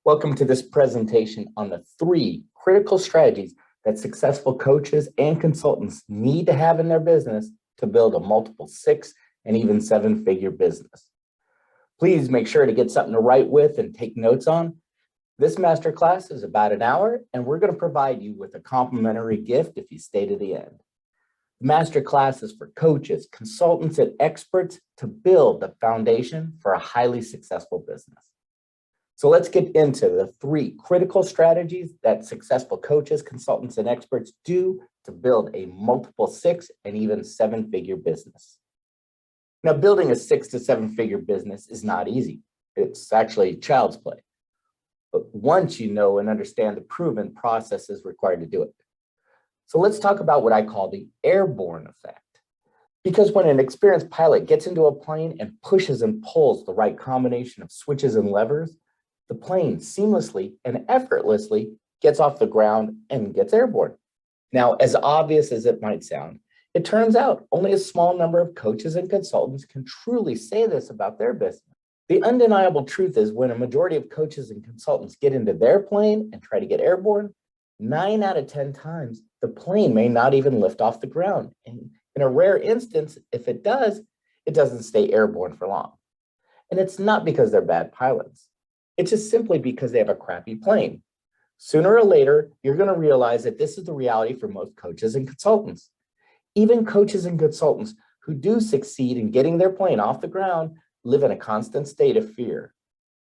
Welcome to this presentation on the 3 critical strategies that successful coaches and consultants need to have in their business to build a multiple 6 and even 7-figure business. Please make sure to get something to write with and take notes on. This masterclass is about an hour, and we're going to provide you with a complimentary gift if you stay to the end. The masterclass is for coaches, consultants, and experts to build the foundation for a highly successful business. So let's get into the 3 critical strategies that successful coaches, consultants, and experts do to build a multiple 6 and even 7-figure business. Now, building a 6 to 7-figure business is not easy. It's actually child's play. But once you know and understand the proven processes required to do it. So let's talk about what I call the airborne effect. Because when an experienced pilot gets into a plane and pushes and pulls the right combination of switches and levers, the plane seamlessly and effortlessly gets off the ground and gets airborne. Now, as obvious as it might sound, it turns out only a small number of coaches and consultants can truly say this about their business. The undeniable truth is when a majority of coaches and consultants get into their plane and try to get airborne, 9 out of 10 times, the plane may not even lift off the ground. And in a rare instance, if it does, it doesn't stay airborne for long. And it's not because they're bad pilots. It's just simply because they have a crappy plane. Sooner or later, you're going to realize that this is the reality for most coaches and consultants. Even coaches and consultants who do succeed in getting their plane off the ground live in a constant state of fear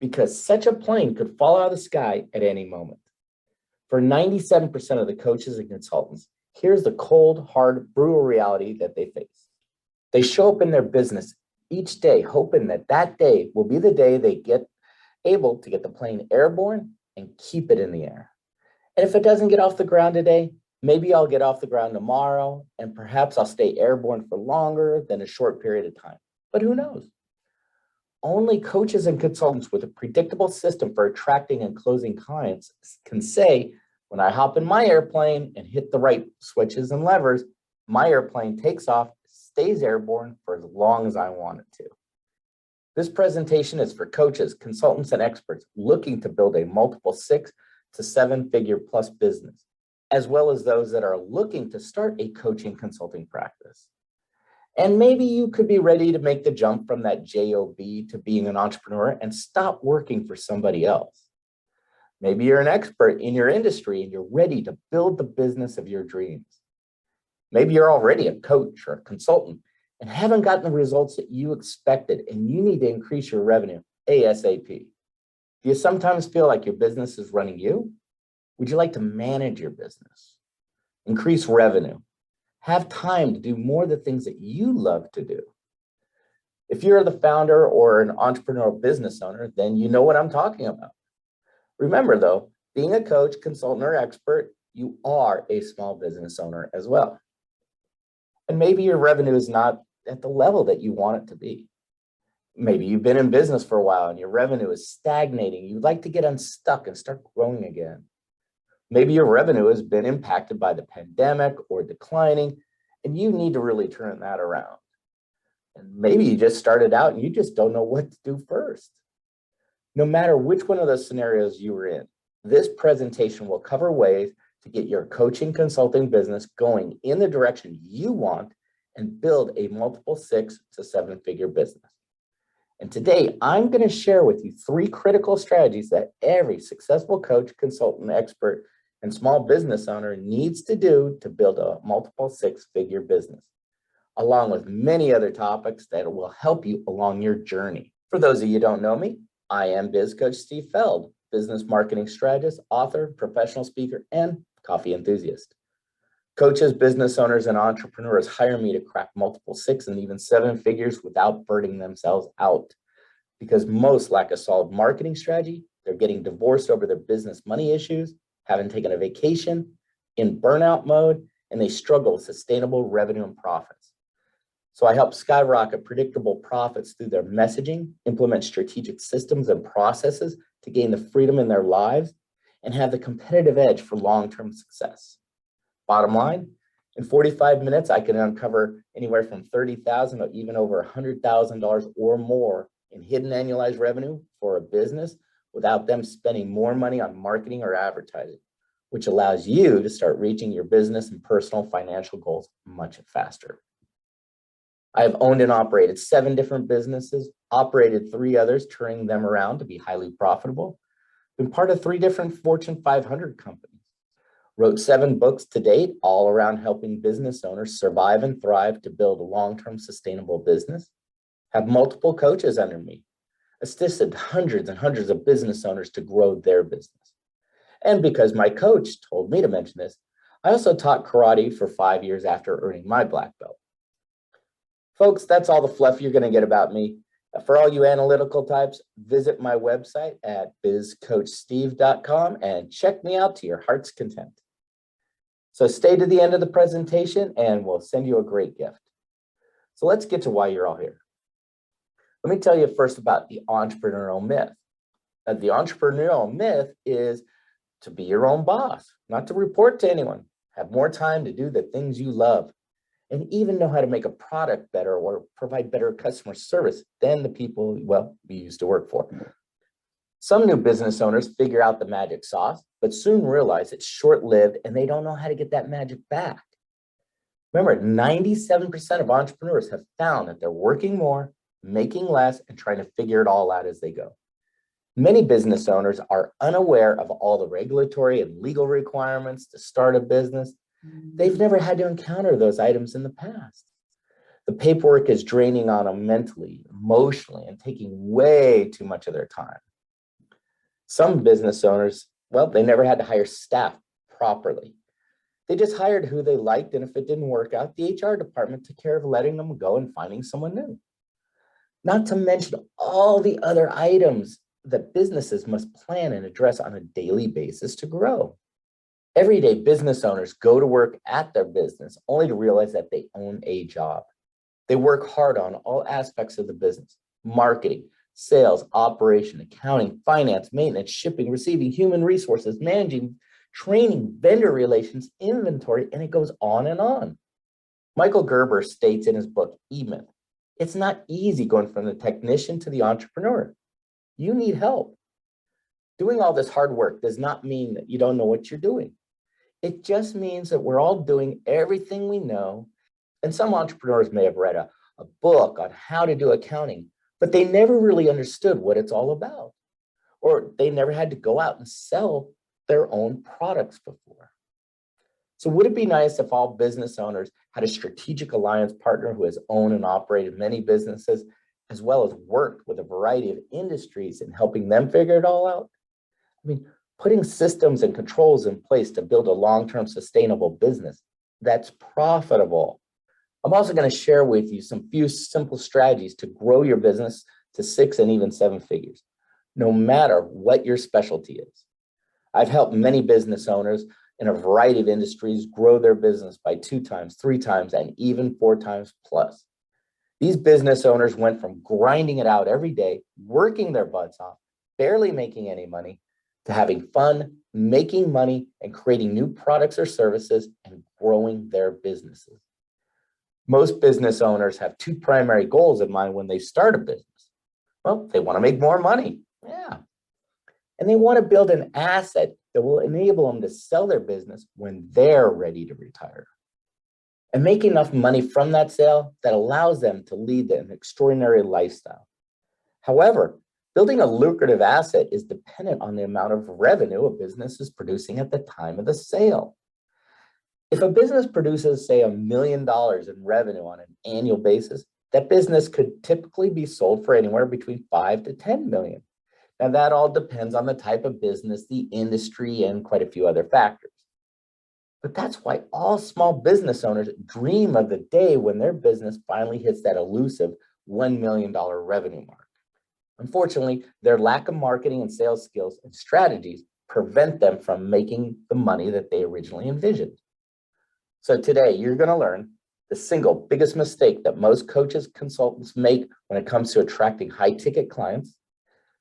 because such a plane could fall out of the sky at any moment. For 97% of the coaches and consultants, here's the cold, hard, brutal reality that they face. They show up in their business each day hoping that that day will be the day they get able to get the plane airborne and keep it in the air. And if it doesn't get off the ground today, maybe I'll get off the ground tomorrow, and perhaps I'll stay airborne for longer than a short period of time. But who knows? Only coaches and consultants with a predictable system for attracting and closing clients can say, when I hop in my airplane and hit the right switches and levers, my airplane takes off, stays airborne for as long as I want it to. This presentation is for coaches, consultants, and experts looking to build a multiple 6 to 7-figure plus business, as well as those that are looking to start a coaching consulting practice. And maybe you could be ready to make the jump from that job to being an entrepreneur and stop working for somebody else. Maybe you're an expert in your industry and you're ready to build the business of your dreams. Maybe you're already a coach or a consultant and haven't gotten the results that you expected, and you need to increase your revenue ASAP. Do you sometimes feel like your business is running you? Would you like to manage your business, increase revenue, have time to do more of the things that you love to do? If you're the founder or an entrepreneurial business owner, then you know what I'm talking about. Remember though, being a coach, consultant, or expert, you are a small business owner as well. And maybe your revenue is not at the level that you want it to be. Maybe you've been in business for a while and your revenue is stagnating. You'd like to get unstuck and start growing again. Maybe your revenue has been impacted by the pandemic or declining, and you need to really turn that around. And maybe you just started out and you just don't know what to do first. No matter which one of those scenarios you were in, this presentation will cover ways to get your coaching consulting business going in the direction you want and build a multiple 6 to 7-figure business. And today, I'm going to share with you 3 critical strategies that every successful coach, consultant, expert, and small business owner needs to do to build a multiple 6-figure business, along with many other topics that will help you along your journey. For those of you who don't know me, I am Biz Coach Steve Feld, business marketing strategist, author, professional speaker, and coffee enthusiast. Coaches, business owners, and entrepreneurs hire me to crack multiple 6 and even 7 figures without burning themselves out. Because most lack a solid marketing strategy, they're getting divorced over their business money issues, haven't taken a vacation, in burnout mode, and they struggle with sustainable revenue and profits. So I help skyrocket predictable profits through their messaging, implement strategic systems and processes to gain the freedom in their lives, and have the competitive edge for long-term success. Bottom line, in 45 minutes, I can uncover anywhere from $30,000 to even over $100,000 or more in hidden annualized revenue for a business without them spending more money on marketing or advertising, which allows you to start reaching your business and personal financial goals much faster. I have owned and operated 7 different businesses, operated 3 others, turning them around to be highly profitable, been part of 3 different Fortune 500 companies, wrote 7 books to date, all around helping business owners survive and thrive to build a long-term sustainable business, have multiple coaches under me, assisted hundreds and hundreds of business owners to grow their business. And because my coach told me to mention this, I also taught karate for 5 years after earning my black belt. Folks, that's all the fluff you're going to get about me. For all you analytical types, visit my website at bizcoachsteve.com and check me out to your heart's content. So stay to the end of the presentation and we'll send you a great gift. So let's get to why you're all here. Let me tell you first about the entrepreneurial myth. The entrepreneurial myth is to be your own boss, not to report to anyone, have more time to do the things you love, and even know how to make a product better or provide better customer service than the people, well, you used to work for. Some new business owners figure out the magic sauce, but soon realize it's short-lived and they don't know how to get that magic back. Remember, 97% of entrepreneurs have found that they're working more, making less, and trying to figure it all out as they go. Many business owners are unaware of all the regulatory and legal requirements to start a business. They've never had to encounter those items in the past. The paperwork is draining on them mentally, emotionally, and taking way too much of their time. Some business owners, well, they never had to hire staff properly. They just hired who they liked, and if it didn't work out, the HR department took care of letting them go and finding someone new. Not to mention all the other items that businesses must plan and address on a daily basis to grow. Everyday business owners go to work at their business only to realize that they own a job. They work hard on all aspects of the business: marketing, sales, operation, accounting, finance, maintenance, shipping, receiving, human resources, managing, training, vendor relations, inventory, and it goes on and on. Michael Gerber states in his book, E-Myth, it's not easy going from the technician to the entrepreneur. You need help. Doing all this hard work does not mean that you don't know what you're doing. It just means that we're all doing everything we know. And some entrepreneurs may have read a book on how to do accounting, but they never really understood what it's all about. Or they never had to go out and sell their own products before. So would it be nice if all business owners had a strategic alliance partner who has owned and operated many businesses, as well as worked with a variety of industries in helping them figure it all out? I mean, putting systems and controls in place to build a long-term sustainable business that's profitable. I'm also going to share with you some few simple strategies to grow your business to 6 and even 7 figures, no matter what your specialty is. I've helped many business owners in a variety of industries grow their business by 2 times, 3 times, and even 4 times plus. These business owners went from grinding it out every day, working their butts off, barely making any money, to having fun, making money, and creating new products or services and growing their businesses. Most business owners have 2 primary goals in mind when they start a business. Well, they want to make more money. Yeah. And they want to build an asset that will enable them to sell their business when they're ready to retire, and make enough money from that sale that allows them to lead an extraordinary lifestyle. However, building a lucrative asset is dependent on the amount of revenue a business is producing at the time of the sale. If a business produces, say, $1 million in revenue on an annual basis, that business could typically be sold for anywhere between 5 to 10 million. Now, that all depends on the type of business, the industry, and quite a few other factors. But that's why all small business owners dream of the day when their business finally hits that elusive $1 million revenue mark. Unfortunately, their lack of marketing and sales skills and strategies prevent them from making the money that they originally envisioned. So today, you're going to learn the single biggest mistake that most coaches, consultants make when it comes to attracting high-ticket clients,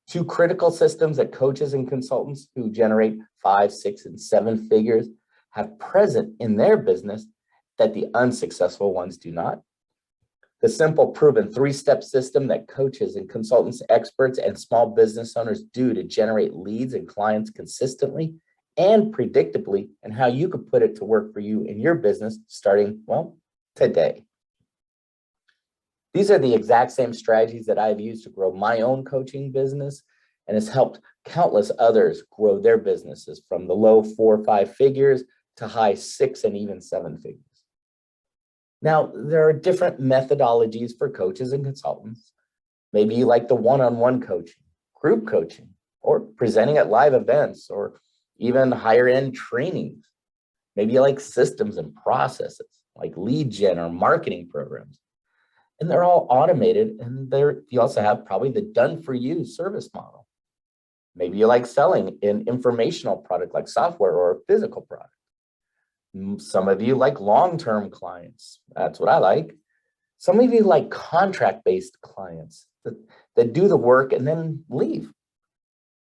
2 critical systems that coaches and consultants who generate 5, 6, and 7 figures have present in their business that the unsuccessful ones do not, The simple, proven three-step system that coaches and consultants, experts, and small business owners do to generate leads and clients consistently and predictably, and how you could put it to work for you in your business starting, well, today. These are the exact same strategies that I've used to grow my own coaching business, and has helped countless others grow their businesses from the low 4 or 5 figures to high 6 and even 7 figures. Now, there are different methodologies for coaches and consultants. Maybe you like the one-on-one coaching, group coaching, or presenting at live events, or even higher end trainings. Maybe you like systems and processes like lead gen or marketing programs. And they're all automated, and you also have probably the done for you service model. Maybe you like selling an informational product like software or a physical product. Some of you like long-term clients. That's what I like. Some of you like contract-based clients that do the work and then leave.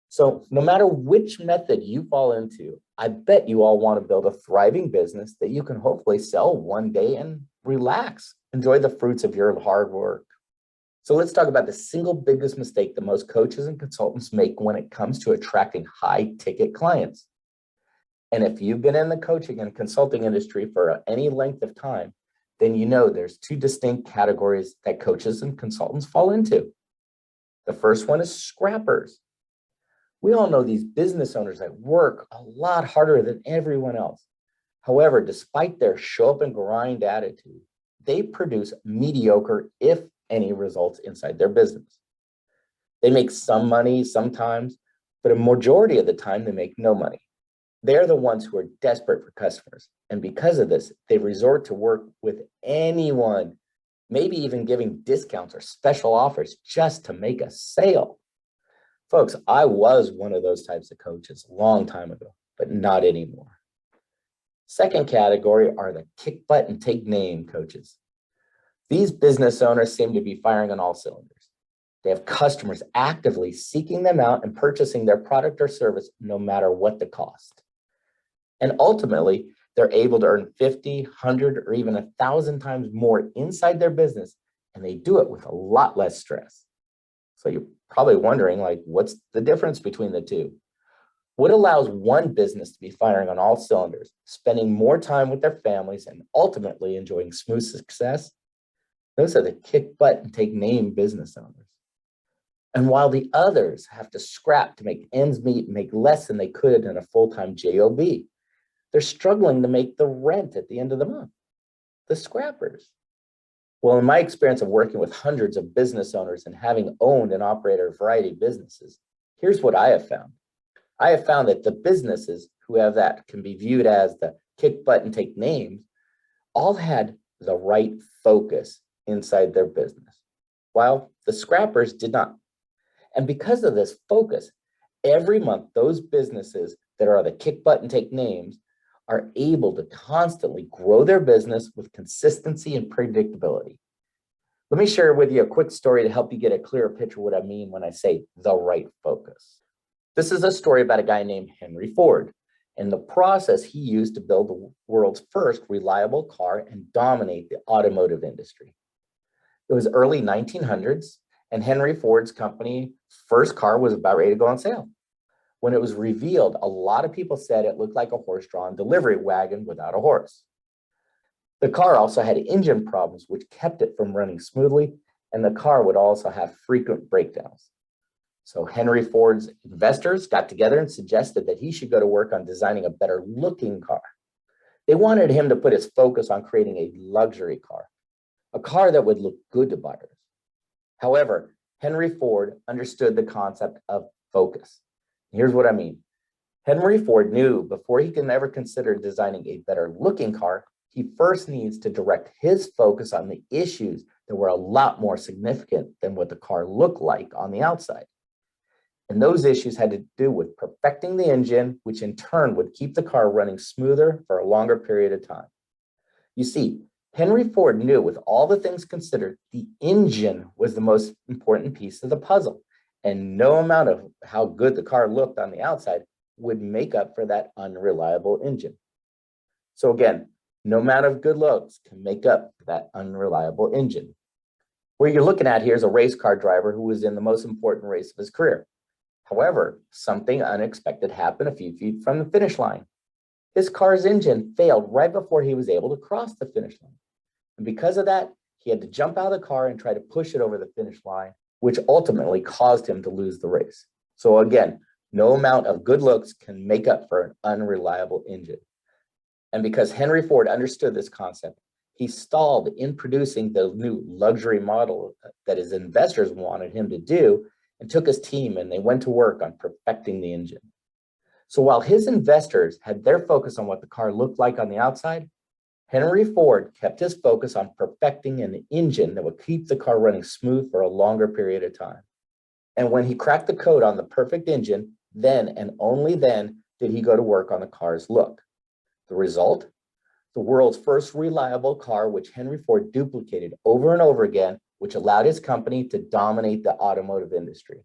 So no matter which method you fall into, I bet you all want to build a thriving business that you can hopefully sell one day and relax, enjoy the fruits of your hard work. So let's talk about the single biggest mistake that most coaches and consultants make when it comes to attracting high-ticket clients. And if you've been in the coaching and consulting industry for any length of time, then you know there's 2 distinct categories that coaches and consultants fall into. The first one is scrappers. We all know these business owners that work a lot harder than everyone else. However, despite their show up and grind attitude, they produce mediocre, if any, results inside their business. They make some money sometimes, but a majority of the time they make no money. They're the ones who are desperate for customers. And because of this, they resort to work with anyone, maybe even giving discounts or special offers just to make a sale. Folks, I was one of those types of coaches a long time ago, but not anymore. Second category are the kick butt and take name coaches. These business owners seem to be firing on all cylinders. They have customers actively seeking them out and purchasing their product or service no matter what the cost. And ultimately, they're able to earn 50, 100, or even 1,000 times more inside their business, and they do it with a lot less stress. So you're probably wondering, like, what's the difference between the two? What allows one business to be firing on all cylinders, spending more time with their families, and ultimately enjoying smooth success? Those are the kick butt and take name business owners. And while the others have to scrap to make ends meet and make less than they could in a full-time job, they're struggling to make the rent at the end of the month. The scrappers. Well, in my experience of working with hundreds of business owners and having owned and operated a variety of businesses, here's what I have found. I have found that the businesses who have that can be viewed as the kick butt and take names all had the right focus inside their business, while the scrappers did not. And because of this focus, every month those businesses that are the kick butt and take names are able to constantly grow their business with consistency and predictability. Let me share with you a quick story to help you get a clearer picture of what I mean when I say the right focus. This is a story about a guy named Henry Ford and the process he used to build the world's first reliable car and dominate the automotive industry. It was early 1900s, and Henry Ford's company's first car was about ready to go on sale. When it was revealed, a lot of people said it looked like a horse-drawn delivery wagon without a horse. The car also had engine problems, which kept it from running smoothly, and the car would also have frequent breakdowns. So Henry Ford's investors got together and suggested that he should go to work on designing a better looking car. They wanted him to put his focus on creating a luxury car, a car that would look good to buyers. However, Henry Ford understood the concept of focus. Here's what I mean. Henry Ford knew before he can ever consider designing a better looking car, he first needs to direct his focus on the issues that were a lot more significant than what the car looked like on the outside. And those issues had to do with perfecting the engine, which in turn would keep the car running smoother for a longer period of time. You see, Henry Ford knew with all the things considered, the engine was the most important piece of the puzzle. And no amount of how good the car looked on the outside would make up for that unreliable engine. So again, no amount of good looks can make up for that unreliable engine. What you're looking at here is a race car driver who was in the most important race of his career. However, something unexpected happened a few feet from the finish line. His car's engine failed right before he was able to cross the finish line. And because of that, he had to jump out of the car and try to push it over the finish line, which ultimately caused him to lose the race. So again, no amount of good looks can make up for an unreliable engine. And because Henry Ford understood this concept, he stalled in producing the new luxury model that his investors wanted him to do, and took his team and they went to work on perfecting the engine. So while his investors had their focus on what the car looked like on the outside, Henry Ford kept his focus on perfecting an engine that would keep the car running smooth for a longer period of time. And when he cracked the code on the perfect engine, then and only then did he go to work on the car's look. The result? The world's first reliable car, which Henry Ford duplicated over and over again, which allowed his company to dominate the automotive industry.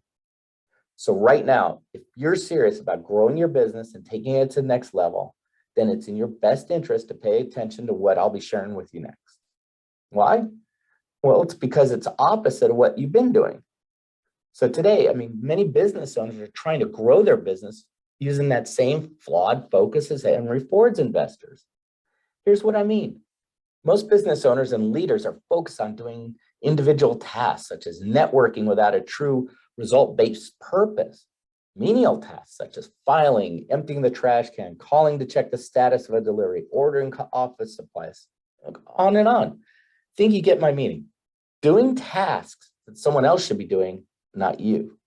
So right now, if you're serious about growing your business and taking it to the next level, then it's in your best interest to pay attention to what I'll be sharing with you next. Why? Well, it's because it's opposite of what you've been doing. So today, many business owners are trying to grow their business using that same flawed focus as Henry Ford's investors. Here's what I mean. Most business owners and leaders are focused on doing individual tasks, such as networking without a true result-based purpose. Menial tasks, such as filing, emptying the trash can, calling to check the status of a delivery, ordering office supplies, on and on. Think you get my meaning. Doing tasks that someone else should be doing, not you.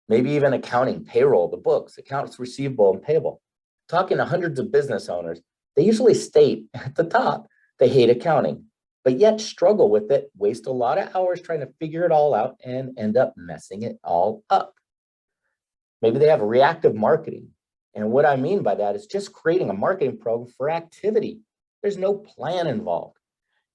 Maybe even accounting, payroll, the books, accounts receivable and payable. Talking to hundreds of business owners, they usually state at the top they hate accounting, but yet struggle with it, waste a lot of hours trying to figure it all out, and end up messing it all up. Maybe they have reactive marketing. And what I mean by that is just creating a marketing program for activity. There's no plan involved.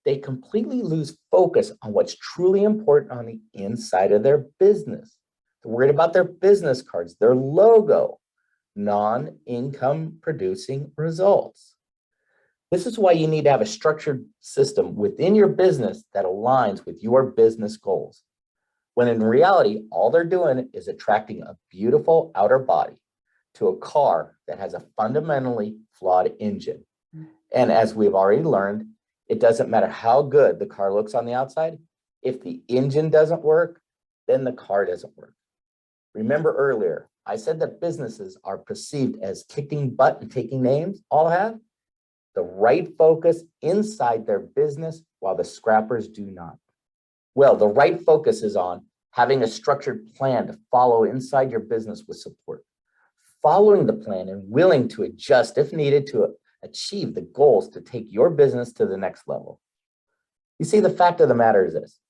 They completely lose focus on what's truly important on the inside of their business. They're worried about their business cards, their logo, non-income producing results. This is why you need to have a structured system within your business that aligns with your business goals. When in reality, all they're doing is attracting a beautiful outer body to a car that has a fundamentally flawed engine. And as we've already learned, it doesn't matter how good the car looks on the outside. If the engine doesn't work, then the car doesn't work. Remember earlier, I said that businesses are perceived as kicking butt and taking names, all have the right focus inside their business while the scrappers do not. Well, the right focus is on having a structured plan to follow inside your business with support, following the plan and willing to adjust if needed to achieve the goals to take your business to the next level. You see, the fact of the matter is this: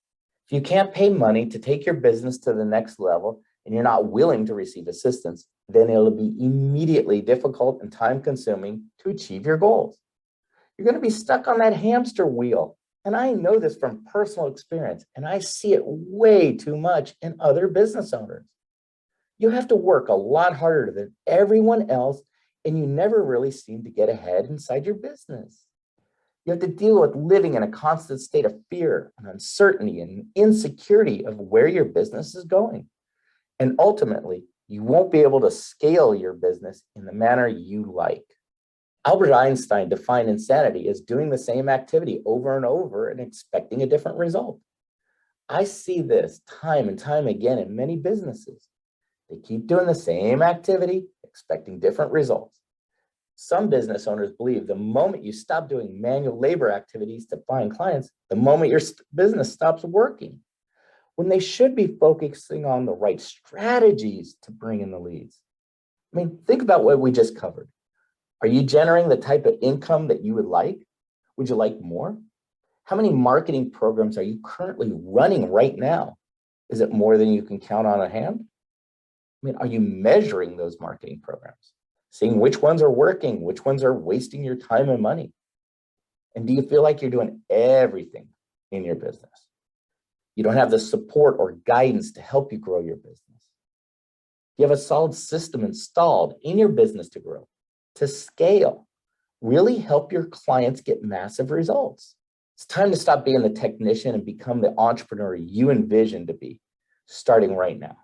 if you can't pay money to take your business to the next level and you're not willing to receive assistance, then it'll be immediately difficult and time-consuming to achieve your goals. You're going to be stuck on that hamster wheel. And I know this from personal experience, and I see it way too much in other business owners. You have to work a lot harder than everyone else, and you never really seem to get ahead inside your business. You have to deal with living in a constant state of fear and uncertainty and insecurity of where your business is going. And ultimately, you won't be able to scale your business in the manner you like. Albert Einstein defined insanity as doing the same activity over and over and expecting a different result. I see this time and time again in many businesses. They keep doing the same activity, expecting different results. Some business owners believe the moment you stop doing manual labor activities to find clients, the moment your business stops working, when they should be focusing on the right strategies to bring in the leads. Think about what we just covered. Are you generating the type of income that you would like? Would you like more? How many marketing programs are you currently running right now? Is it more than you can count on a hand? Are you measuring those marketing programs? Seeing which ones are working, which ones are wasting your time and money? And do you feel like you're doing everything in your business? You don't have the support or guidance to help you grow your business. You have a solid system installed in your business to grow, to scale, really help your clients get massive results. It's time to stop being the technician and become the entrepreneur you envision to be, starting right now.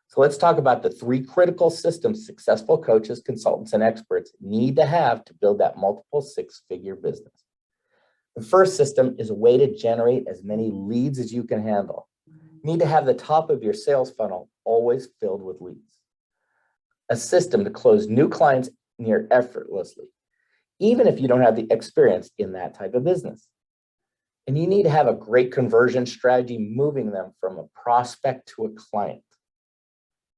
So let's talk about the 3 critical systems successful coaches, consultants, and experts need to have to build that multiple 6-figure business. The first system is a way to generate as many leads as you can handle. You need to have the top of your sales funnel always filled with leads. A system to close new clients near effortlessly, even if you don't have the experience in that type of business. And you need to have a great conversion strategy, moving them from a prospect to a client.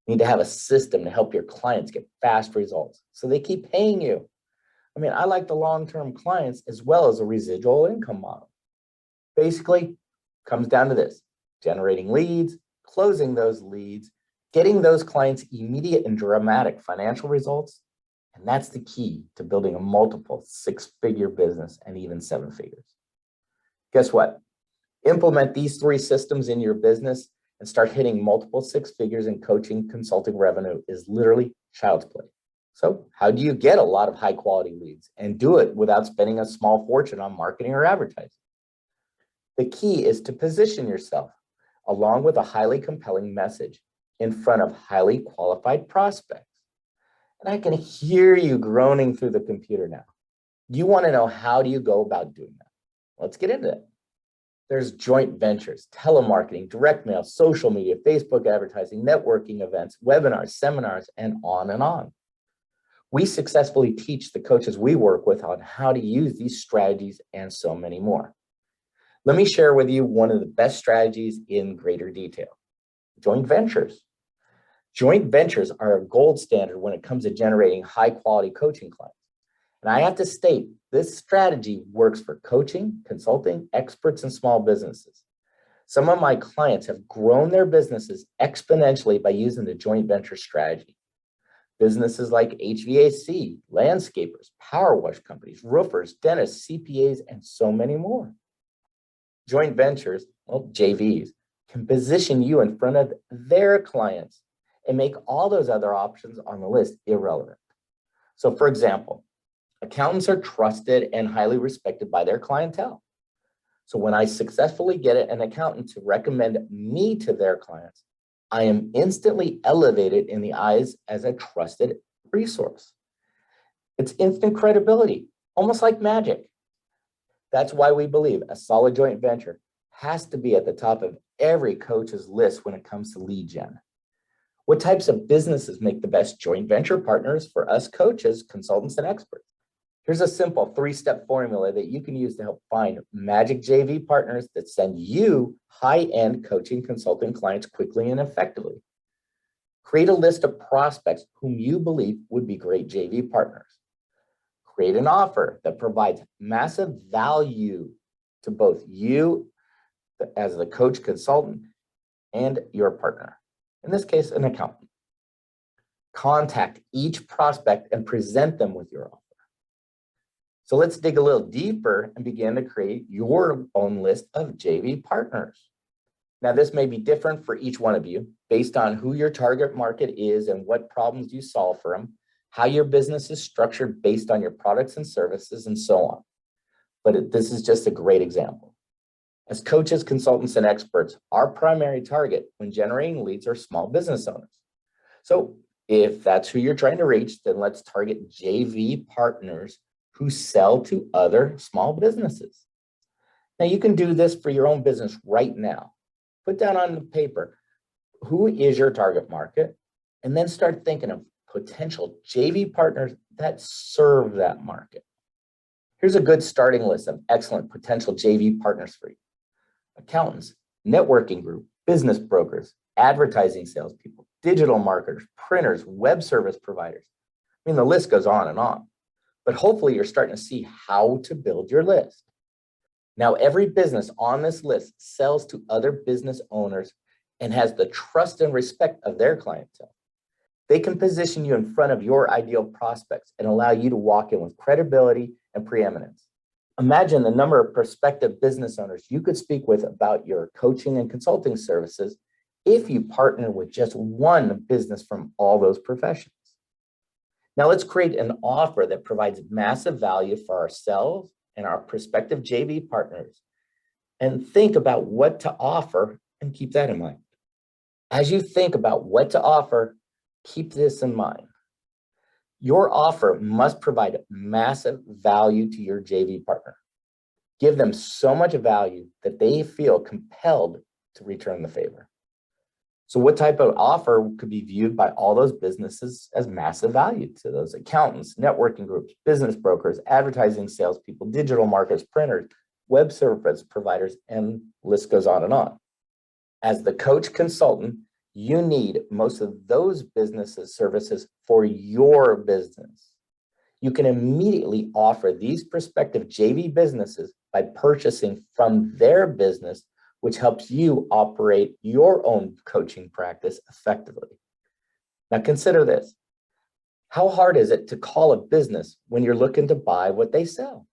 You need to have a system to help your clients get fast results so they keep paying you. I mean, I like the long-term clients as well as a residual income model. Basically, comes down to this: generating leads, closing those leads, getting those clients immediate and dramatic financial results. And that's the key to building a multiple 6-figure business and even 7 figures. Guess what? Implement these 3 systems in your business and start hitting multiple 6 figures in coaching, consulting revenue is literally child's play. So how do you get a lot of high quality leads and do it without spending a small fortune on marketing or advertising? The key is to position yourself along with a highly compelling message in front of highly qualified prospects. And I can hear you groaning through the computer now. You want to know, how do you go about doing that? Let's get into it. There's joint ventures, telemarketing, direct mail, social media, Facebook advertising, networking events, webinars, seminars, and on and on. We successfully teach the coaches we work with on how to use these strategies and so many more. Let me share with you one of the best strategies in greater detail: joint ventures. Joint ventures are a gold standard when it comes to generating high quality coaching clients. And I have to state, this strategy works for coaching, consulting, experts, and small businesses. Some of my clients have grown their businesses exponentially by using the joint venture strategy. Businesses like HVAC, landscapers, power wash companies, roofers, dentists, CPAs, and so many more. Joint ventures, well, JVs, can position you in front of their clients and make all those other options on the list irrelevant. So for example, accountants are trusted and highly respected by their clientele. So when I successfully get an accountant to recommend me to their clients, I am instantly elevated in the eyes as a trusted resource. It's instant credibility, almost like magic. That's why we believe a solid joint venture has to be at the top of every coach's list when it comes to lead gen. What types of businesses make the best joint venture partners for us coaches, consultants, and experts? Here's a simple 3-step formula that you can use to help find magic JV partners that send you high-end coaching, consulting clients quickly and effectively. Create a list of prospects whom you believe would be great JV partners. Create an offer that provides massive value to both you as the coach, consultant, and your partner. In this case, an accountant. Contact each prospect and present them with your offer. So let's dig a little deeper and begin to create your own list of JV partners. Now, this may be different for each one of you based on who your target market is and what problems you solve for them, how your business is structured based on your products and services, and so on. But this is just a great example. As coaches, consultants, and experts, our primary target when generating leads are small business owners. So if that's who you're trying to reach, then let's target JV partners who sell to other small businesses. Now, you can do this for your own business right now. Put down on the paper, who is your target market? And then start thinking of potential JV partners that serve that market. Here's a good starting list of excellent potential JV partners for you: accountants, networking group, business brokers, advertising salespeople, digital marketers, printers, web service providers. I mean, the list goes on and on. But hopefully you're starting to see how to build your list. Now, every business on this list sells to other business owners and has the trust and respect of their clientele. They can position you in front of your ideal prospects and allow you to walk in with credibility and preeminence. Imagine the number of prospective business owners you could speak with about your coaching and consulting services if you partner with just one business from all those professions. Now let's create an offer that provides massive value for ourselves and our prospective JV partners and think about what to offer and keep that in mind. As you think about what to offer, keep this in mind. Your offer must provide massive value to your JV partner. Give them so much value that they feel compelled to return the favor. So what type of offer could be viewed by all those businesses as massive value to those accountants, networking groups, business brokers, advertising salespeople, digital marketers, printers, web service providers, and list goes on and on. As the coach consultant, you need most of those businesses' services for your business. You can immediately offer these prospective JV businesses by purchasing from their business, which helps you operate your own coaching practice effectively. Now consider this. How hard is it to call a business when you're looking to buy what they sell?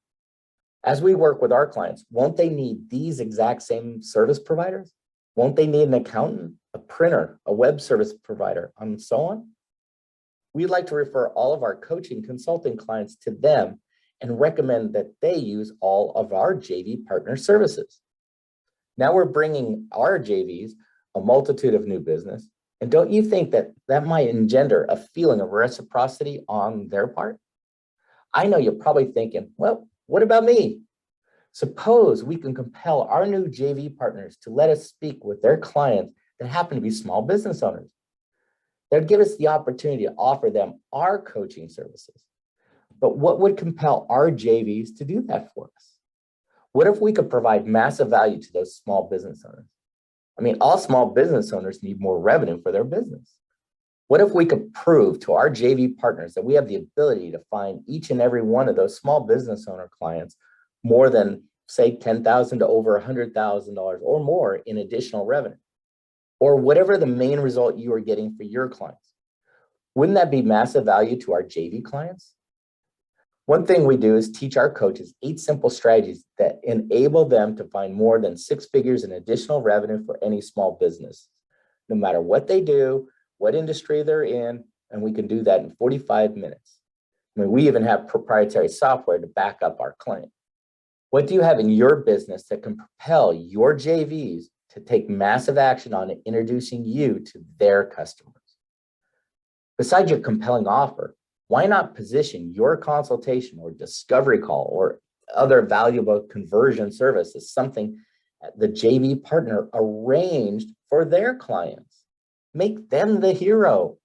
As we work with our clients, won't they need these exact same service providers? Won't they need an accountant, a printer, a web service provider, and so on? We'd like to refer all of our coaching consulting clients to them and recommend that they use all of our JV partner services. Now we're bringing our JVs a multitude of new business. And don't you think that that might engender a feeling of reciprocity on their part? I know you're probably thinking, well, what about me? Suppose we can compel our new JV partners to let us speak with their clients that happen to be small business owners. That would give us the opportunity to offer them our coaching services. But what would compel our JVs to do that for us? What if we could provide massive value to those small business owners? I mean, all small business owners need more revenue for their business. What if we could prove to our JV partners that we have the ability to find each and every one of those small business owner clients more than, say, $10,000 to over $100,000 or more in additional revenue? Or whatever the main result you are getting for your clients. Wouldn't that be massive value to our JV clients? One thing we do is teach our coaches 8 simple strategies that enable them to find more than 6 figures in additional revenue for any small business, no matter what they do, what industry they're in, and we can do that in 45 minutes. I mean, we even have proprietary software to back up our claim. What do you have in your business that can propel your JVs to take massive action on introducing you to their customers? Besides your compelling offer, why not position your consultation or discovery call or other valuable conversion service as something the JV partner arranged for their clients? Make them the hero.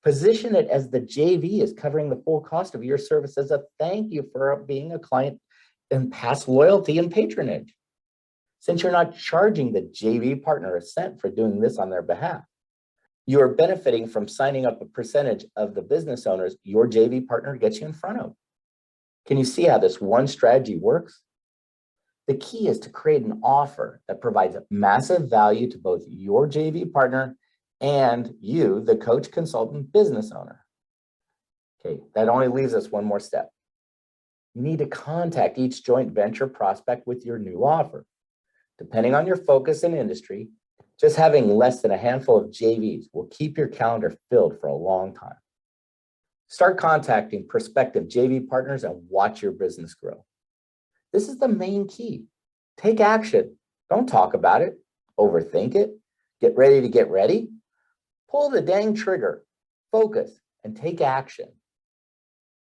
Position it as the JV is covering the full cost of your service as a thank you for being a client and past loyalty and patronage. Since you're not charging the JV partner a cent for doing this on their behalf, you are benefiting from signing up a percentage of the business owners your JV partner gets you in front of. Can you see how this one strategy works? The key is to create an offer that provides massive value to both your JV partner and you, the coach, consultant, business owner. Okay, that only leaves us one more step. You need to contact each joint venture prospect with your new offer. Depending on your focus and industry, just having less than a handful of JVs will keep your calendar filled for a long time. Start contacting prospective JV partners and watch your business grow. This is the main key. Take action. Don't talk about it. Overthink it. Get ready to get ready. Pull the dang trigger. Focus and take action.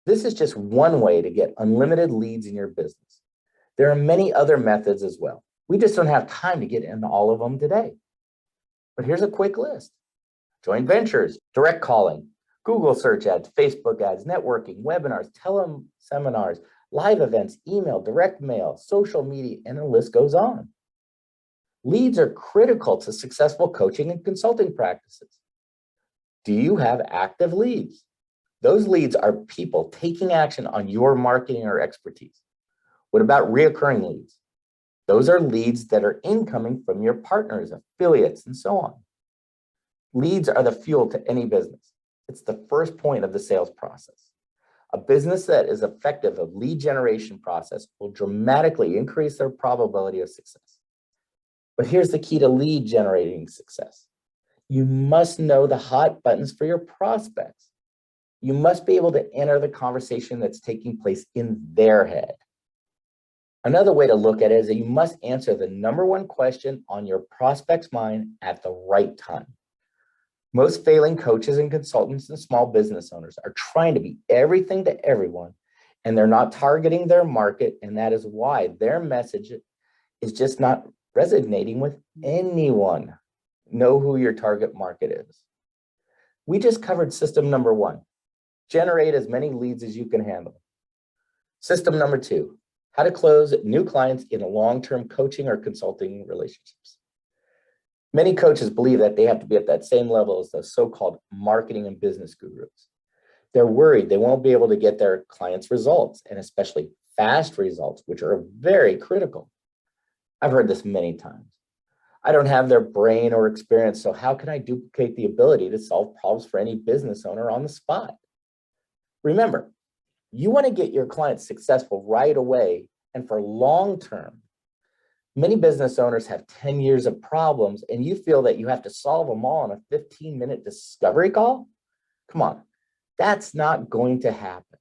This is just one way to get unlimited leads in your business. There are many other methods as well. We just don't have time to get into all of them today. But here's a quick list. Joint ventures, direct calling, Google search ads, Facebook ads, networking, webinars, teleseminars, live events, email, direct mail, social media, and the list goes on. Leads are critical to successful coaching and consulting practices. Do you have active leads? Those leads are people taking action on your marketing or expertise. What about reoccurring leads? Those are leads that are incoming from your partners, affiliates, and so on. Leads are the fuel to any business. It's the first point of the sales process. A business that is effective of lead generation process will dramatically increase their probability of success. But here's the key to lead generating success. You must know the hot buttons for your prospects. You must be able to enter the conversation that's taking place in their head. Another way to look at it is that you must answer the number one question on your prospect's mind at the right time. Most failing coaches and consultants and small business owners are trying to be everything to everyone, and they're not targeting their market, and that is why their message is just not resonating with anyone. Know who your target market is. We just covered system number one, generate as many leads as you can handle. System number two, how to close new clients in long-term coaching or consulting relationships. Many coaches believe that they have to be at that same level as the so-called marketing and business gurus. They're worried they won't be able to get their clients' results, and especially fast results, which are very critical. I've heard this many times. I don't have their brain or experience, so how can I duplicate the ability to solve problems for any business owner on the spot? Remember, you want to get your clients successful right away and for long term. Many business owners have 10 years of problems, and you feel that you have to solve them all in a 15-minute discovery call? Come on, that's not going to happen.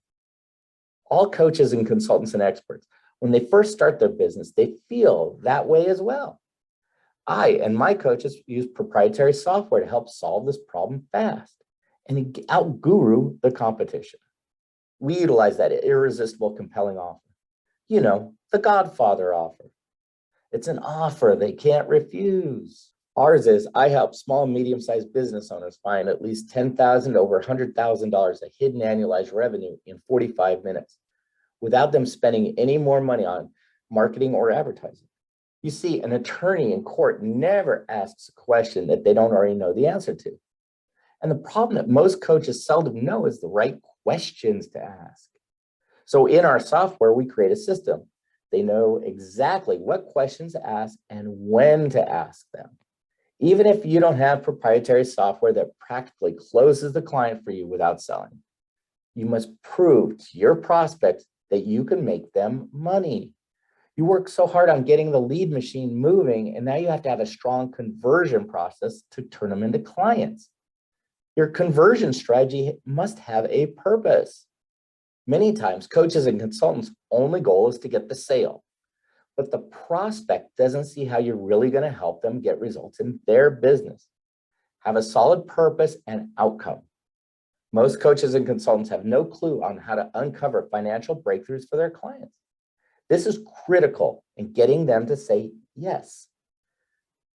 All coaches and consultants and experts, when they first start their business, they feel that way as well. I and my coaches use proprietary software to help solve this problem fast and out-guru the competition. We utilize that irresistible, compelling offer. You know, the Godfather offer. It's an offer they can't refuse. Ours is, I help small and medium-sized business owners find at least $10,000 to over $100,000 of hidden annualized revenue in 45 minutes without them spending any more money on marketing or advertising. You see, an attorney in court never asks a question that they don't already know the answer to. And the problem that most coaches seldom know is the right questions to ask. So in our software, we create a system. They know exactly what questions to ask and when to ask them. Even if you don't have proprietary software that practically closes the client for you without selling, you must prove to your prospects that you can make them money. You work so hard on getting the lead machine moving, and now you have to have a strong conversion process to turn them into clients. Your conversion strategy must have a purpose. Many times, coaches and consultants' only goal is to get the sale, but the prospect doesn't see how you're really going to help them get results in their business. Have a solid purpose and outcome. Most coaches and consultants have no clue on how to uncover financial breakthroughs for their clients. This is critical in getting them to say yes.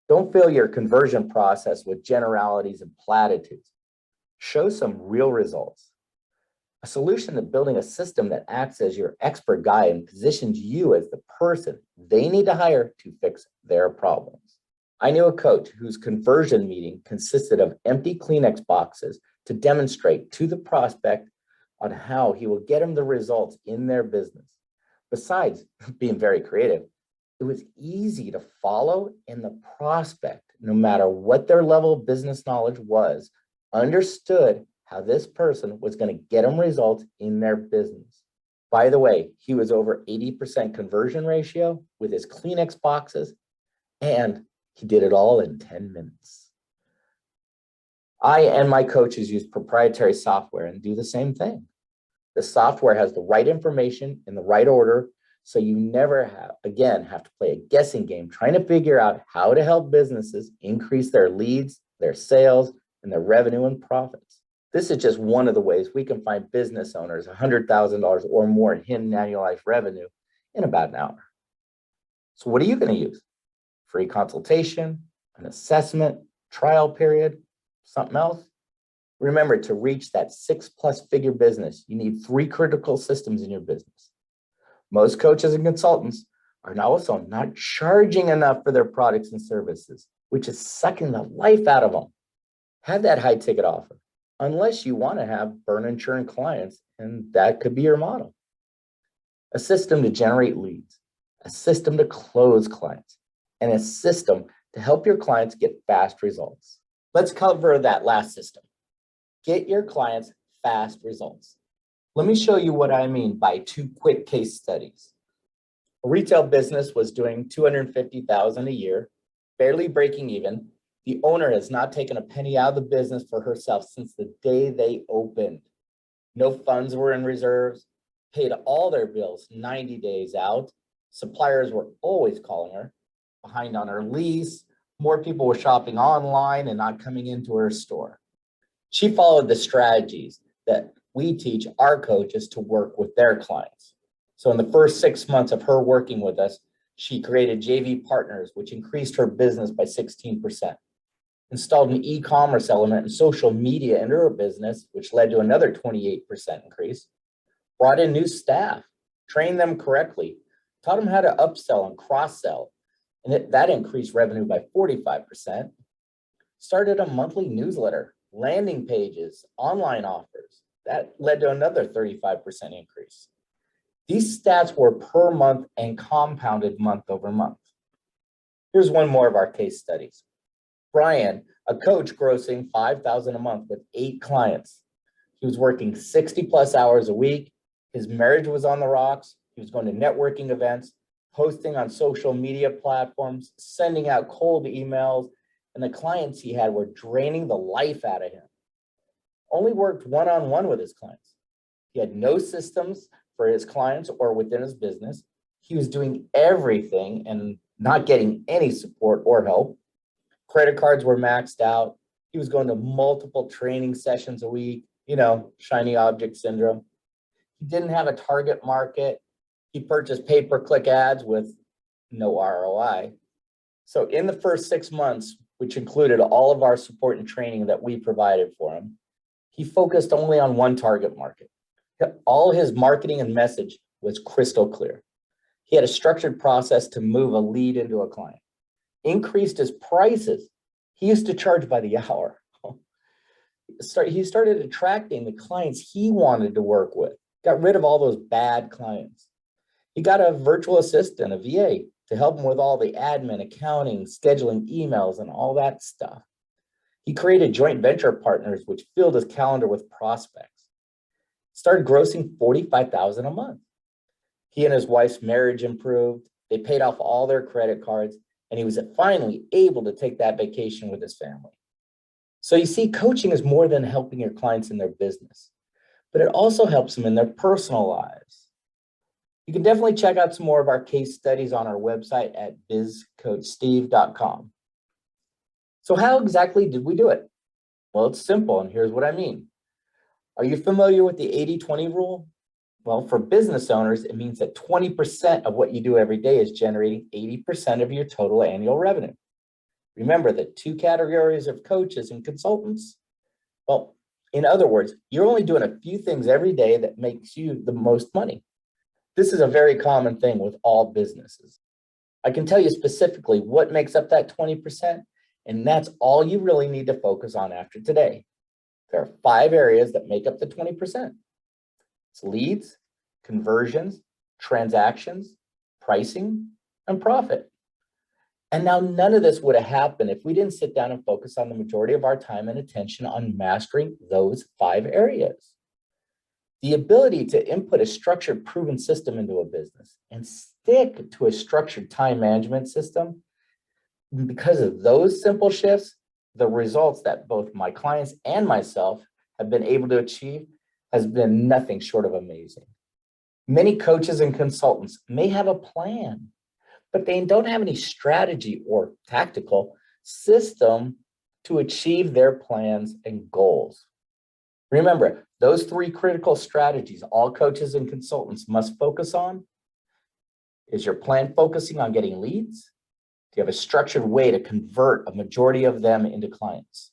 Don't fill your conversion process with generalities and platitudes. Show some real results. A solution to building a system that acts as your expert guide and positions you as the person they need to hire to fix their problems. I knew a coach whose conversion meeting consisted of empty Kleenex boxes to demonstrate to the prospect on how he will get them the results in their business. Besides being very creative, it was easy to follow, and the prospect, no matter what their level of business knowledge was, understood how this person was going to get them results in their business. By the way, he was over 80% conversion ratio with his Kleenex boxes, and he did it all in 10 minutes. I and my coaches use proprietary software and do the same thing. The software has the right information in the right order, so you never have to play a guessing game trying to figure out how to help businesses increase their leads, their sales, and their revenue and profits. This is just one of the ways we can find business owners $100,000 or more in hidden annualized revenue in about an hour. So what are you going to use? Free consultation, an assessment, trial period, something else? Remember, to reach that 6+ figure business, you need 3 critical systems in your business. Most coaches and consultants are now also not charging enough for their products and services, which is sucking the life out of them. Have that high ticket offer, unless you want to have burn and churn clients, and that could be your model. A system to generate leads, a system to close clients, and a system to help your clients get fast results. Let's cover that last system. Get your clients fast results. Let me show you what I mean by 2 quick case studies. A retail business was doing $250,000 a year, barely breaking even. The owner has not taken a penny out of the business for herself since the day they opened. No funds were in reserves, paid all their bills 90 days out, Suppliers were always calling her, behind on her lease. More people were shopping online and not coming into her store. She followed the strategies that we teach our coaches to work with their clients. So in the first 6 months of her working with us, she created JV partners, which increased her business by 16%, installed an e-commerce element and social media into her business, which led to another 28% increase, brought in new staff, trained them correctly, taught them how to upsell and cross-sell, and that increased revenue by 45%, started a monthly newsletter, landing pages, online offers. That led to another 35% increase. These stats were per month and compounded month over month. Here's one more of our case studies. Brian, a coach grossing $5,000 a month with 8 clients. He was working 60 plus hours a week. His marriage was on the rocks. He was going to networking events, posting on social media platforms, sending out cold emails, and the clients he had were draining the life out of him. Only worked one-on-one with his clients. He had no systems for his clients or within his business. He was doing everything and not getting any support or help. Credit cards were maxed out. He was going to multiple training sessions a week, shiny object syndrome. He didn't have a target market. He purchased pay-per-click ads with no ROI. So in the first 6 months, which included all of our support and training that we provided for him, he focused only on one target market. All his marketing and message was crystal clear. He had a structured process to move a lead into a client, increased his prices. He used to charge by the hour. He started attracting the clients he wanted to work with, got rid of all those bad clients. He got a virtual assistant, a VA, to help him with all the admin, accounting, scheduling emails, and all that stuff. He created joint venture partners, which filled his calendar with prospects. Started grossing $45,000 a month. He and his wife's marriage improved. They paid off all their credit cards, and he was finally able to take that vacation with his family. So you see, coaching is more than helping your clients in their business, but it also helps them in their personal lives. You can definitely check out some more of our case studies on our website at bizcoachsteve.com. So how exactly did we do it? Well, it's simple, and here's what I mean. Are you familiar with the 80-20 rule? Well, for business owners, it means that 20% of what you do every day is generating 80% of your total annual revenue. Remember the 2 categories of coaches and consultants? Well, in other words, you're only doing a few things every day that makes you the most money. This is a very common thing with all businesses. I can tell you specifically what makes up that 20%, and that's all you really need to focus on after today. There are 5 areas that make up the 20%. It's leads, conversions, transactions, pricing, and profit. And now none of this would have happened if we didn't sit down and focus on the majority of our time and attention on mastering those 5 areas. The ability to input a structured, proven system into a business and stick to a structured time management system, because of those simple shifts, the results that both my clients and myself have been able to achieve has been nothing short of amazing. Many coaches and consultants may have a plan, but they don't have any strategy or tactical system to achieve their plans and goals. Remember, those 3 critical strategies all coaches and consultants must focus on. Is your plan focusing on getting leads? Do you have a structured way to convert a majority of them into clients?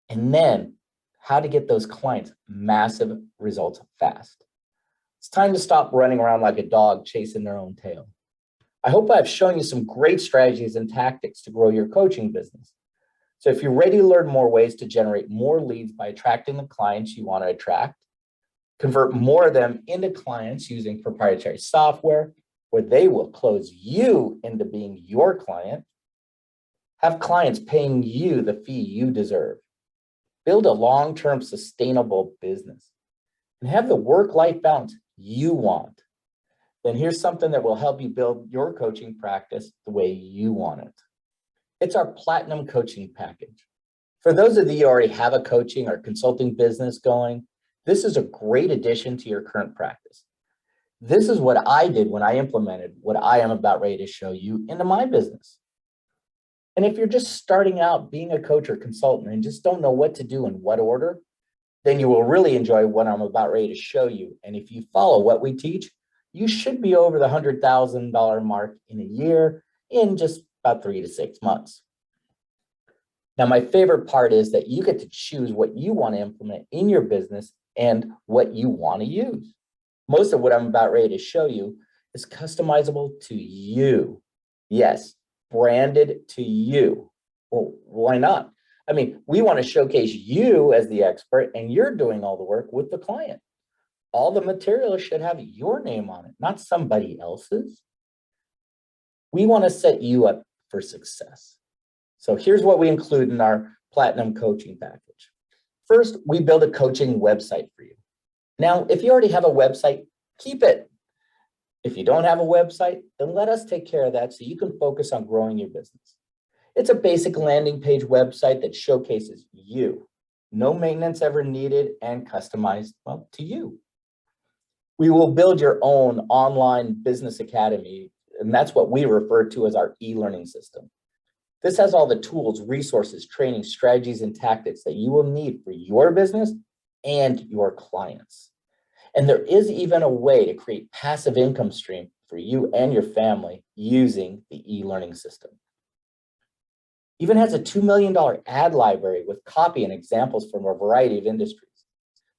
And then how to get those clients massive results fast. It's time to stop running around like a dog chasing their own tail. I hope I've shown you some great strategies and tactics to grow your coaching business. So if you're ready to learn more ways to generate more leads by attracting the clients you want to attract, convert more of them into clients using proprietary software, where they will close you into being your client, have clients paying you the fee you deserve, build a long-term sustainable business, and have the work-life balance you want, then here's something that will help you build your coaching practice the way you want it. It's our Platinum Coaching Package. For those of you who already have a coaching or consulting business going, this is a great addition to your current practice. This is what I did when I implemented what I am about ready to show you into my business. And if you're just starting out being a coach or consultant and just don't know what to do in what order, then you will really enjoy what I'm about ready to show you. And if you follow what we teach, you should be over the $100,000 mark in a year in just about 3 to 6 months. Now, my favorite part is that you get to choose what you want to implement in your business and what you want to use. Most of what I'm about ready to show you is customizable to you. Yes, branded to you. Well, why not? I mean, we want to showcase you as the expert and you're doing all the work with the client. All the material should have your name on it, not somebody else's. We want to set you up for success. So here's what we include in our Platinum coaching package. First, we build a coaching website for you. Now, if you already have a website, keep it. If you don't have a website, then let us take care of that so you can focus on growing your business. It's a basic landing page website that showcases you. No maintenance ever needed and customized, well, to you. We will build your own online business academy, and that's what we refer to as our e-learning system. This has all the tools, resources, training, strategies, and tactics that you will need for your business and your clients. And there is even a way to create passive income stream for you and your family using the e-learning system. Even has a $2 million ad library with copy and examples from a variety of industries.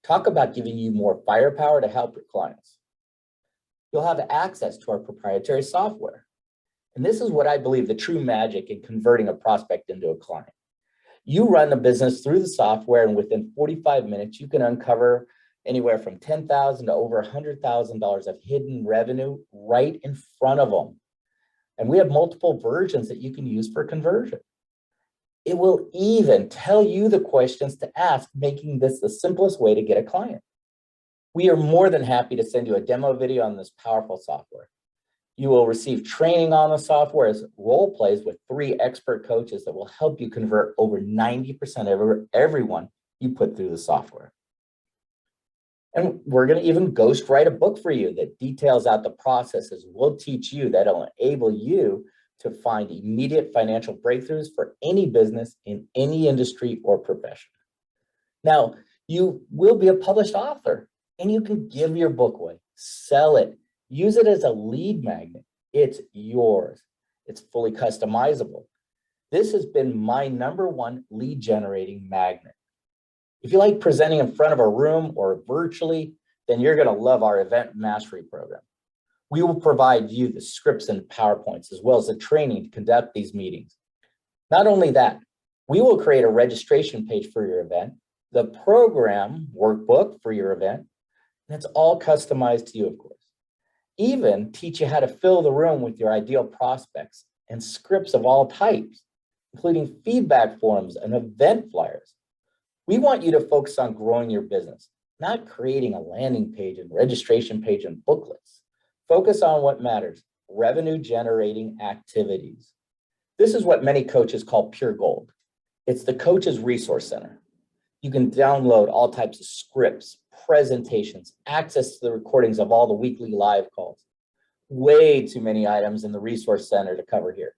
Talk about giving you more firepower to help your clients. You'll have access to our proprietary software. And this is what I believe the true magic in converting a prospect into a client. You run the business through the software, and within 45 minutes, you can uncover anywhere from $10,000 to over $100,000 of hidden revenue right in front of them. And we have multiple versions that you can use for conversion. It will even tell you the questions to ask, making this the simplest way to get a client. We are more than happy to send you a demo video on this powerful software. You will receive training on the software as role plays with 3 expert coaches that will help you convert over 90% of everyone you put through the software. And we're going to even ghost write a book for you that details out the processes we'll teach you that'll enable you to find immediate financial breakthroughs for any business in any industry or profession. Now, you will be a published author and you can give your book away, sell it, use it as a lead magnet. It's yours. It's fully customizable. This has been my #1 lead generating magnet. If you like presenting in front of a room or virtually, then you're going to love our event mastery program. We will provide you the scripts and PowerPoints, as well as the training to conduct these meetings. Not only that, we will create a registration page for your event, the program workbook for your event, and it's all customized to you, of course. Even teach you how to fill the room with your ideal prospects and scripts of all types, including feedback forms and event flyers. We want you to focus on growing your business, not creating a landing page and registration page and booklets. Focus on what matters, revenue generating activities. This is what many coaches call pure gold. It's the Coach's Resource Center. You can download all types of scripts, presentations, access to the recordings of all the weekly live calls. Way too many items in the Resource Center to cover here.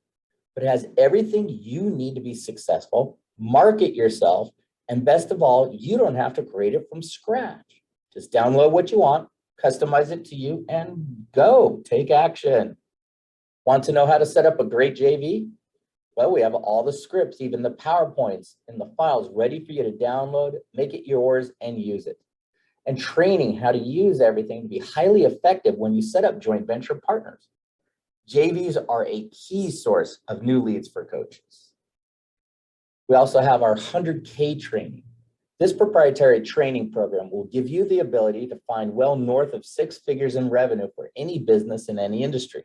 But it has everything you need to be successful, market yourself, and best of all, you don't have to create it from scratch. Just download what you want, customize it to you, and go. Take action. Want to know how to set up a great JV? Well, we have all the scripts, even the PowerPoints and the files ready for you to download, make it yours, and use it. And training how to use everything to be highly effective when you set up joint venture partners. JVs are a key source of new leads for coaches. We also have our 100K training. This proprietary training program will give you the ability to find well north of 6 figures in revenue for any business in any industry.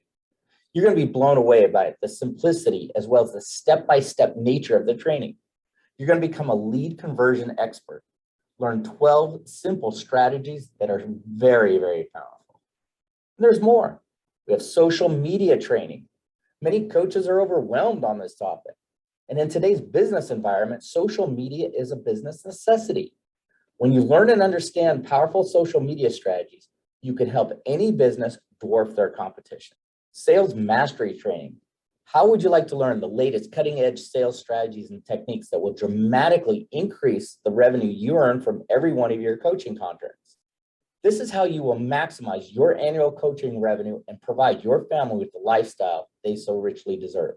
You're going to be blown away by the simplicity as well as the step-by-step nature of the training. You're going to become a lead conversion expert. Learn 12 simple strategies that are very, very powerful. And there's more. We have social media training. Many coaches are overwhelmed on this topic. And in today's business environment, social media is a business necessity. When you learn and understand powerful social media strategies, you can help any business dwarf their competition. Sales mastery training. How would you like to learn the latest cutting-edge sales strategies and techniques that will dramatically increase the revenue you earn from every one of your coaching contracts? This is how you will maximize your annual coaching revenue and provide your family with the lifestyle they so richly deserve.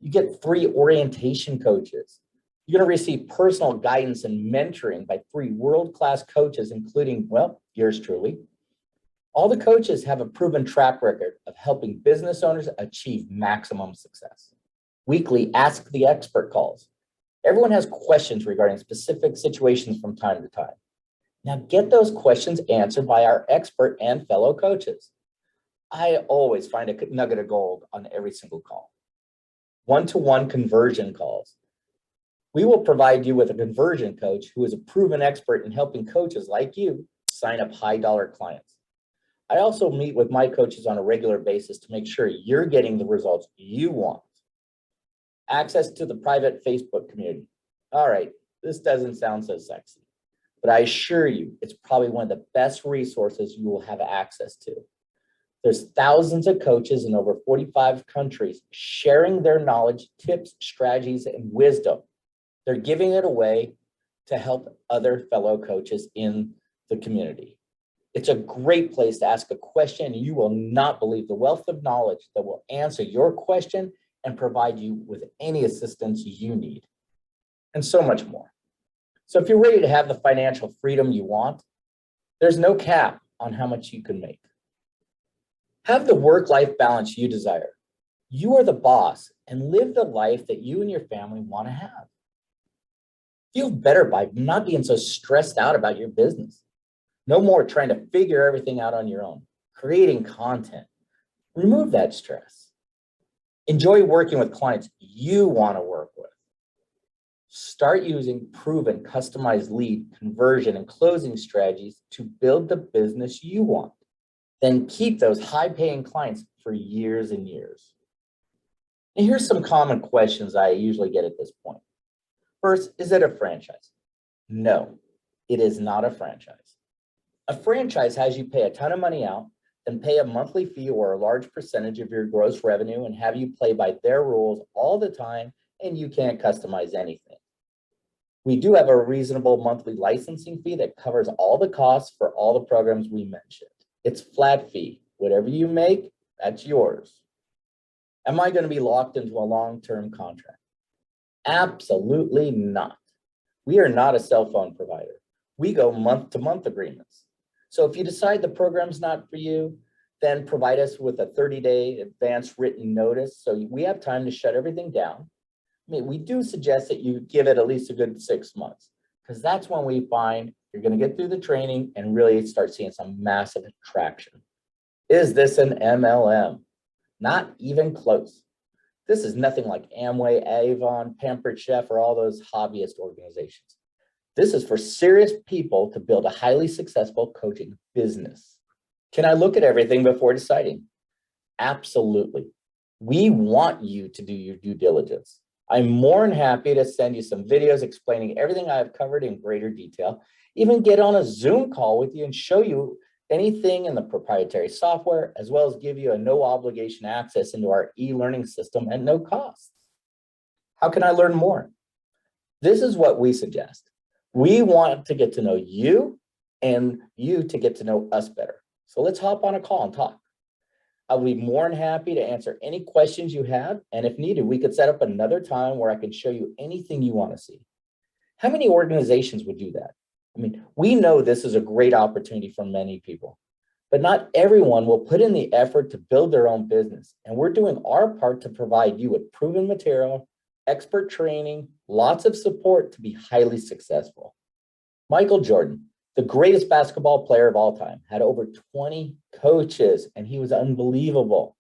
You get 3 orientation coaches. You're going to receive personal guidance and mentoring by 3 world-class coaches, including, well, yours truly. All the coaches have a proven track record of helping business owners achieve maximum success. Weekly Ask the Expert calls. Everyone has questions regarding specific situations from time to time. Now get those questions answered by our expert and fellow coaches. I always find a nugget of gold on every single call. One-to-one conversion calls. We will provide you with a conversion coach who is a proven expert in helping coaches like you sign up high-dollar clients. I also meet with my coaches on a regular basis to make sure you're getting the results you want. Access to the private Facebook community. All right, this doesn't sound so sexy, but I assure you, it's probably one of the best resources you will have access to. There's thousands of coaches in over 45 countries sharing their knowledge, tips, strategies, and wisdom. They're giving it away to help other fellow coaches in the community. It's a great place to ask a question, and you will not believe the wealth of knowledge that will answer your question and provide you with any assistance you need, and so much more. So if you're ready to have the financial freedom you want, there's no cap on how much you can make. Have the work-life balance you desire. You are the boss, and live the life that you and your family want to have. Feel better by not being so stressed out about your business. No more trying to figure everything out on your own. Creating content. Remove that stress. Enjoy working with clients you want to work with. Start using proven customized lead, conversion, and closing strategies to build the business you want. Then keep those high-paying clients for years and years. And here's some common questions I usually get at this point. First, is it a franchise? No, it is not a franchise. A franchise has you pay a ton of money out, then pay a monthly fee or a large percentage of your gross revenue and have you play by their rules all the time, and you can't customize anything. We do have a reasonable monthly licensing fee that covers all the costs for all the programs we mentioned. It's flat fee. Whatever you make, that's yours. Am I going to be locked into a long-term contract? Absolutely not. We are not a cell phone provider. We go month-to-month agreements. So if you decide the program's not for you, then provide us with a 30-day advance written notice so we have time to shut everything down. I mean, we do suggest that you give it at least a good 6 months, because that's when we find you're going to get through the training and really start seeing some massive traction. Is this an MLM? Not even close. This is nothing like Amway, Avon, Pampered Chef, or all those hobbyist organizations. This is for serious people to build a highly successful coaching business. Can I look at everything before deciding? Absolutely. We want you to do your due diligence. I'm more than happy to send you some videos explaining everything I've covered in greater detail, even get on a Zoom call with you and show you anything in the proprietary software, as well as give you a no obligation access into our e-learning system at no cost. How can I learn more? This is what we suggest. We want to get to know you and you to get to know us better. So let's hop on a call and talk. I'll be more than happy to answer any questions you have. And if needed, we could set up another time where I can show you anything you want to see. How many organizations would do that? I mean, we know this is a great opportunity for many people, but not everyone will put in the effort to build their own business. And we're doing our part to provide you with proven material, expert training, lots of support to be highly successful. Michael Jordan, the greatest basketball player of all time, had over 20 coaches, and he was unbelievable.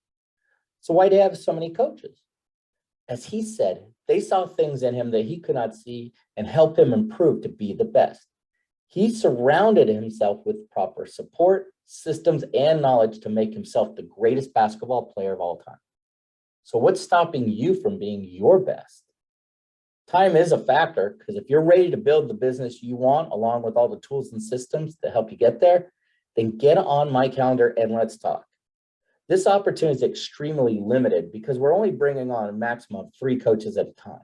So why do you have so many coaches? As he said, they saw things in him that he could not see and helped him improve to be the best. He surrounded himself with proper support, systems, and knowledge to make himself the greatest basketball player of all time. So what's stopping you from being your best? Time is a factor, because if you're ready to build the business you want, along with all the tools and systems to help you get there, then get on my calendar and let's talk. This opportunity is extremely limited because we're only bringing on a maximum of 3 coaches at a time.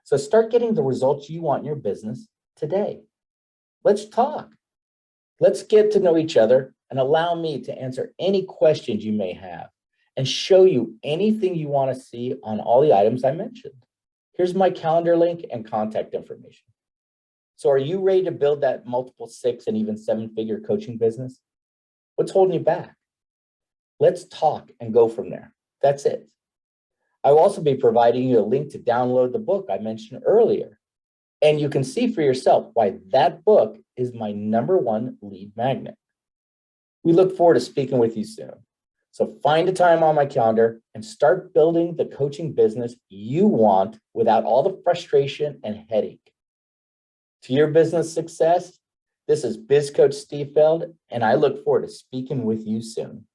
So start getting the results you want in your business today. Let's talk. Let's get to know each other and allow me to answer any questions you may have and show you anything you want to see on all the items I mentioned. Here's my calendar link and contact information. So are you ready to build that multiple 6 and even 7-figure coaching business? What's holding you back? Let's talk and go from there. That's it. I will also be providing you a link to download the book I mentioned earlier. And you can see for yourself why that book is my #1 lead magnet. We look forward to speaking with you soon. So find a time on my calendar and start building the coaching business you want without all the frustration and headache. To your business success, this is Biz Coach Steve Feld, and I look forward to speaking with you soon.